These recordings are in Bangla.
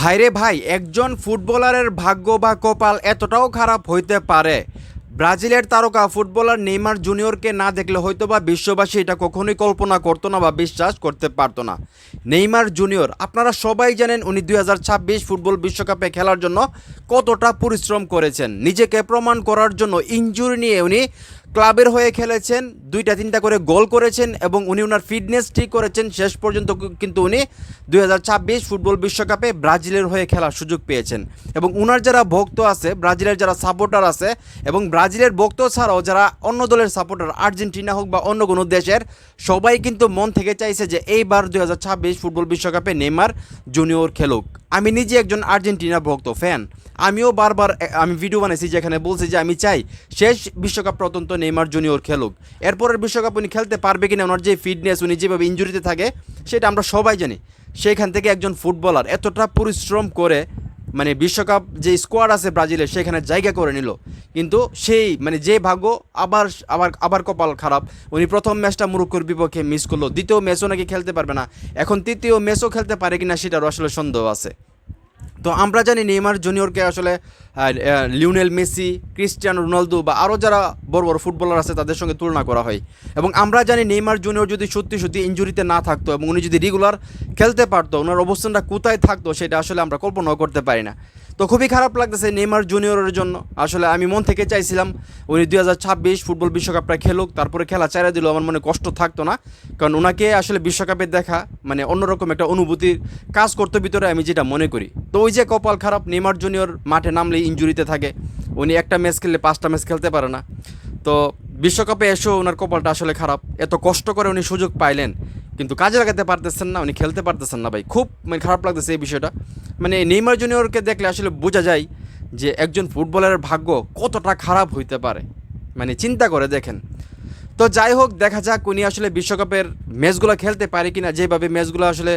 ভাইরে ভাই, একজন ফুটবলারের ভাগ্য বা কপাল এতটাও খারাপ হইতে পারে। ব্রাজিলের তারকা ফুটবলার নেইমার জুনিয়রকে না দেখলে হয়তো বা বিশ্ববাসী এটা কখনোই কল্পনা করতো না বা বিশ্বাস করতে পারতো না। নেইমার জুনিয়র, আপনারা সবাই জানেন উনি 2026 ফুটবল বিশ্বকাপে খেলার জন্য কতটা পরিশ্রম করেছেন। নিজেকে প্রমাণ করার জন্য ইনজুরি নিয়ে উনি ক্লাবের হয়ে খেলেছেন, 2-3টা করে গোল করেছেন এবং উনি ওনার ফিটনেস ঠিক করেছেন। শেষ পর্যন্ত কিন্তু উনি 2026 ফুটবল বিশ্বকাপে ব্রাজিলের হয়ে খেলার সুযোগ পেয়েছেন। এবং ওনার যারা ভক্ত আছে, ব্রাজিলের যারা সাপোর্টার আছে, এবং ব্রাজিলের ভক্ত ছাড়াও যারা অন্য দলের সাপোর্টার, আর্জেন্টিনা হোক বা অন্য কোনো দেশের, সবাই কিন্তু মন থেকে চাইছে যে এইবার 2026 ফুটবল বিশ্বকাপে নেইমার জুনিয়র খেলুক। আমি নিজে একজন আর্জেন্টিনা ভক্ত ফ্যান। আমিও বারবার আমি ভিডিও বানাইছি যেখানে বলছি যে আমি চাই শেষ বিশ্বকাপ পর্যন্ত নেইমার জুনিয়র খেলুক। এরপরের বিশ্বকাপ উনি খেলতে পারবে কিনা, ওনার যে ফিটনেস, উনি যেভাবে ইনজুরিতে থাকে সেটা আমরা সবাই জানি। সেখান থেকে একজন ফুটবলার এতটা পরিশ্রম করে মানে বিশ্বকাপ যে স্কোয়াড আছে ব্রাজিলের সেখানে জায়গা করে নিল, কিন্তু সেই মানে যে ভাগ্য, আবার আবার আবার কপাল খারাপ। উনি প্রথম ম্যাচটা মরক্কোর বিপক্ষে মিস করলো, দ্বিতীয় ম্যাচও নাকি খেলতে পারবে না, এখন তৃতীয় ম্যাচও খেলতে পারে কিনা সেটারও আসলে সন্দেহ আছে। তো আমরা জানি নেইমার জুনিয়রকে আসলে লিওনেল মেসি, ক্রিস্টিয়ানো রোনালদো বা আরও যারা বড় বড় ফুটবলার আছে তাদের সঙ্গে তুলনা করা হয়। এবং আমরা জানি নেইমার জুনিয়র যদি সত্যি সত্যি ইনজুরিতে না থাকতো এবং উনি যদি রেগুলার খেলতে পারতো, ওনার অবস্থানটা কোথায় থাকতো সেটা আসলে আমরা কল্পনাও করতে পারি না। তো খুবই খারাপ লাগতেছে নেইমার জুনিয়রের জন্য। আসলে আমি মন থেকে চাইছিলাম উনি 2026 ফুটবল বিশ্বকাপটা খেলুক, তারপরে খেলা চাইরা দিল, আমার মনে কষ্ট থাকতো না। কারণ ওনাকে আসলে বিশ্বকাপে দেখা মানে অন্যরকম একটা অনুভূতির কাজ করতে ভিতরে, আমি যেটা মনে করি। তো ওই যে কপাল খারাপ, নেইমার জুনিয়র মাঠে নামলেই ইনজুরিতে থাকে, উনি একটা ম্যাচ খেললে 5টা ম্যাচ খেলতে পারে না। তো বিশ্বকাপে এসেও ওনার কপালটা আসলে খারাপ। এত কষ্ট করে উনি সুযোগ পাইলেন কিন্তু কাজে লাগাতে পারতেছেন না, উনি খেলতে পারতেছেন না। ভাই খুব মানে খারাপ লাগতেছে এই বিষয়টা। মানে নেইমার জুনিয়রকে দেখলে আসলে বোঝা যায় যে একজন ফুটবলারের ভাগ্য কতটা খারাপ হইতে পারে, মানে চিন্তা করে দেখেন। তো যাই হোক, দেখা যাক উনি আসলে বিশ্বকাপের ম্যাচগুলো খেলতে পারে কিনা। যেভাবে ম্যাচগুলো আসলে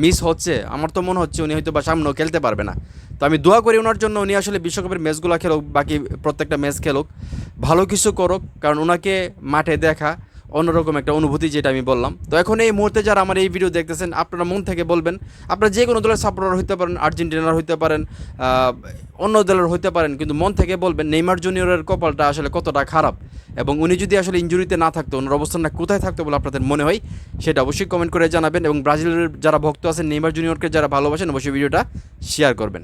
মিস হচ্ছে, আমার তো মনে হচ্ছে উনি হয়তো বা সামনেও খেলতে পারবে না। তো আমি দোয়া করি ওনার জন্য, উনি আসলে বিশ্বকাপের ম্যাচগুলো খেলুক, বাকি প্রত্যেকটা ম্যাচ খেলুক, ভালো কিছু করুক। কারণ ওনাকে মাঠে দেখা অন্যরকম একটা অনুভূতি, যেটা আমি বললাম। তো এখন এই মুহূর্তে যারা আমার এই ভিডিও দেখতেছেন, আপনারা মন থেকে বলবেন, আপনারা যে কোনো দলের সাপোর্টার হইতে পারেন, আর্জেন্টিনার হইতে পারেন, অন্য দলের হইতে পারেন, কিন্তু মন থেকে বলবেন নেইমার জুনিয়রের কপালটা আসলে কতটা খারাপ। এবং উনি যদি আসলে ইনজুরিতে না থাকতো, ওনার অবস্থানটা কোথায় থাকতো বলে আপনাদের মনে হয় সেটা অবশ্যই কমেন্ট করে জানাবেন। এবং ব্রাজিলের যারা ভক্ত আছেন, নেইমার জুনিয়রকে যারা ভালোবাসেন, অবশ্যই ভিডিওটা শেয়ার করবেন।